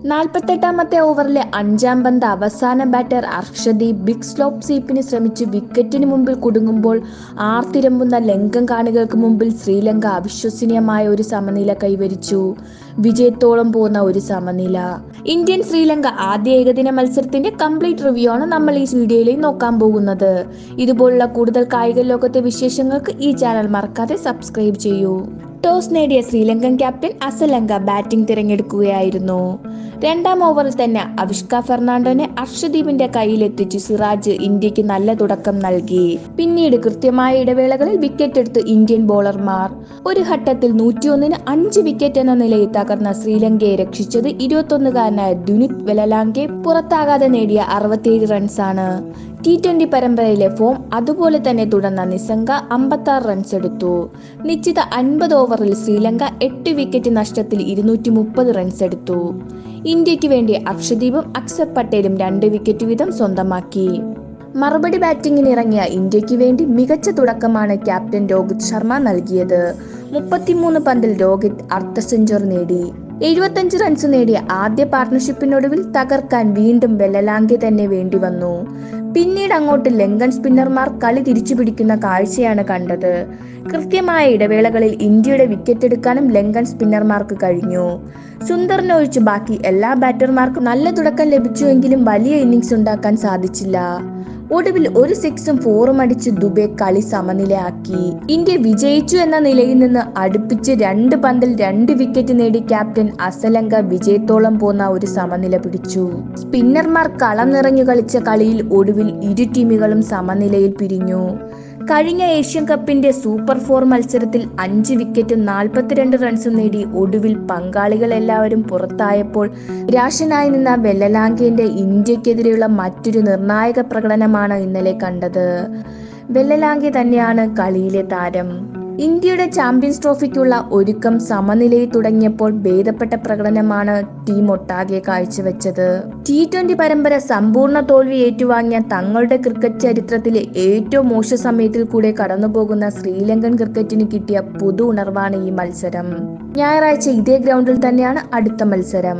48-ാമത്തെ ഓവറിലെ 5-ാം പന്ത് അവസാന ബാറ്റർ അർഷദീപ് ബിഗ് സ്ലോപ്പ് സ്വീപ്പിന് ശ്രമിച്ച് വിക്കറ്റിന് മുമ്പിൽ കുടുങ്ങുമ്പോൾ ആർത്തിരമ്പുന്ന ലങ്കൻ കാണികൾക്ക് മുമ്പിൽ ശ്രീലങ്ക അവിശ്വസനീയമായ ഒരു സമനില കൈവരിച്ചു. വിജയത്തോളം പോകുന്ന ഒരു സമനില. ഇന്ത്യൻ ശ്രീലങ്ക ആദ്യ ഏകദിന മത്സരത്തിന്റെ കംപ്ലീറ്റ് റിവ്യൂ ആണ് നമ്മൾ ഈ വീഡിയോയിൽ നോക്കാൻ പോകുന്നത്. ഇതുപോലുള്ള കൂടുതൽ കായിക ലോകത്തെ വിശേഷങ്ങൾക്ക് ഈ ചാനൽ മറക്കാതെ സബ്സ്ക്രൈബ് ചെയ്യൂ. ടോസ് നേടിയ ശ്രീലങ്കൻ ക്യാപ്റ്റൻ അസലങ്ക ബാറ്റിംഗ് തിരഞ്ഞെടുക്കുകയായിരുന്നു. 2-ാം ഓവറിൽ തന്നെ അവിഷ്ക ഫെർണാണ്ടോനെ അർഷദീപിന്റെ കയ്യിലെത്തിച്ച് സിറാജ് ഇന്ത്യക്ക് നല്ല തുടക്കം നൽകി. പിന്നീട് കൃത്യമായ ഇടവേളകളിൽ വിക്കറ്റ് എടുത്ത് ഇന്ത്യൻ ബോളർമാർ. ഒരു ഘട്ടത്തിൽ 101-ന് 5 വിക്കറ്റ് എന്ന നിലയിൽ തകർന്ന ശ്രീലങ്കയെ രക്ഷിച്ചത് 21-കാരനായ ദുനിത് വെലലാംഗെ പുറത്താകാതെ നേടിയ 67 റൺസാണ്. T20 പരമ്പരയിലെ ഫോം അതുപോലെ തന്നെ തുടർന്ന നിസംഗ 56 റൺസ് എടുത്തു. നിശ്ചിത 50 ഓവറിൽ ശ്രീലങ്ക 8 വിക്കറ്റ് നഷ്ടത്തിൽ 230 റൺസ് എടുത്തു. ഇന്ത്യക്ക് വേണ്ടി അർഷദീപും അക്സർ പട്ടേലും 2 വിക്കറ്റ് വീതം സ്വന്തമാക്കി. മറുപടി ബാറ്റിംഗിന് ഇറങ്ങിയ ഇന്ത്യക്ക് വേണ്ടി മികച്ച തുടക്കമാണ് ക്യാപ്റ്റൻ രോഹിത് ശർമ്മ നൽകിയത്. 33 പന്തിൽ രോഹിത് അർദ്ധ സെഞ്ചുറി നേടി. 75 റൺസ് നേടിയ ആദ്യ പാർട്ണർഷിപ്പിനൊടുവിൽ തകർക്കാൻ വീണ്ടും വെലലാംഗെ തന്നെ വേണ്ടി വന്നു. പിന്നീട് അങ്ങോട്ട് ലങ്കൻ സ്പിന്നർമാർ കളി തിരിച്ചുപിടിക്കുന്ന കാഴ്ചയാണ് കണ്ടത്. കൃത്യമായ ഇടവേളകളിൽ ഇന്ത്യയുടെ വിക്കറ്റ് എടുക്കാനും ലങ്കൻ സ്പിന്നർമാർക്ക് കഴിഞ്ഞു. സുന്ദറിനൊഴിച്ച് ബാക്കി എല്ലാ ബാറ്റർമാർക്കും നല്ല തുടക്കം ലഭിച്ചുവെങ്കിലും വലിയ ഇന്നിംഗ്സ് ഉണ്ടാക്കാൻ സാധിച്ചില്ല. ഒടുവിൽ ഒരു 6ഉം 4ഉം അടിച്ച് ദുബെ കളി സമനിലയാക്കി. ഇന്ത്യ വിജയിച്ചു എന്ന നിലയിൽ നിന്ന് അടുപ്പിച്ച് 2 പന്തിൽ 2 വിക്കറ്റ് നേടി ക്യാപ്റ്റൻ അസലങ്ക വിജയത്തോളം പോന്ന ഒരു സമനില പിടിച്ചു. സ്പിന്നർമാർ കളം നിറഞ്ഞു കളിച്ച കളിയിൽ ഒടുവിൽ ഇരു ടീമുകളും സമനിലയിൽ പിരിഞ്ഞു. കഴിഞ്ഞ ഏഷ്യൻ കപ്പിന്റെ സൂപ്പർ 4 മത്സരത്തിൽ 5 വിക്കറ്റും 42 റൺസും നേടി ഒടുവിൽ പങ്കാളികൾ എല്ലാവരും പുറത്തായപ്പോൾ നിരാശനായി നിന്ന വെലലാംഗെന്റെ ഇന്ത്യക്കെതിരെയുള്ള മറ്റൊരു നിർണായക പ്രകടനമാണ് ഇന്നലെ കണ്ടത്. വെലലാംഗെ തന്നെയാണ് കളിയിലെ താരം. ഇന്ത്യയുടെ ചാമ്പ്യൻസ് ട്രോഫിക്കുള്ള ഒരുക്കം സമനിലയിൽ തുടങ്ങിയപ്പോൾ ഭേദപ്പെട്ട പ്രകടനമാണ് ടീം ഒട്ടാകെ കാഴ്ചവെച്ചത്. T20 പരമ്പര സമ്പൂർണ്ണ തോൽവി ഏറ്റുവാങ്ങിയ തങ്ങളുടെ ക്രിക്കറ്റ് ചരിത്രത്തിലെ ഏറ്റവും മോശ സമയത്തിൽ കൂടെ കടന്നുപോകുന്ന ശ്രീലങ്കൻ ക്രിക്കറ്റിന് കിട്ടിയ പുതു ഉണർവാണ് ഈ മത്സരം. ഞായറാഴ്ച ഇതേ ഗ്രൗണ്ടിൽ തന്നെയാണ് അടുത്ത മത്സരം.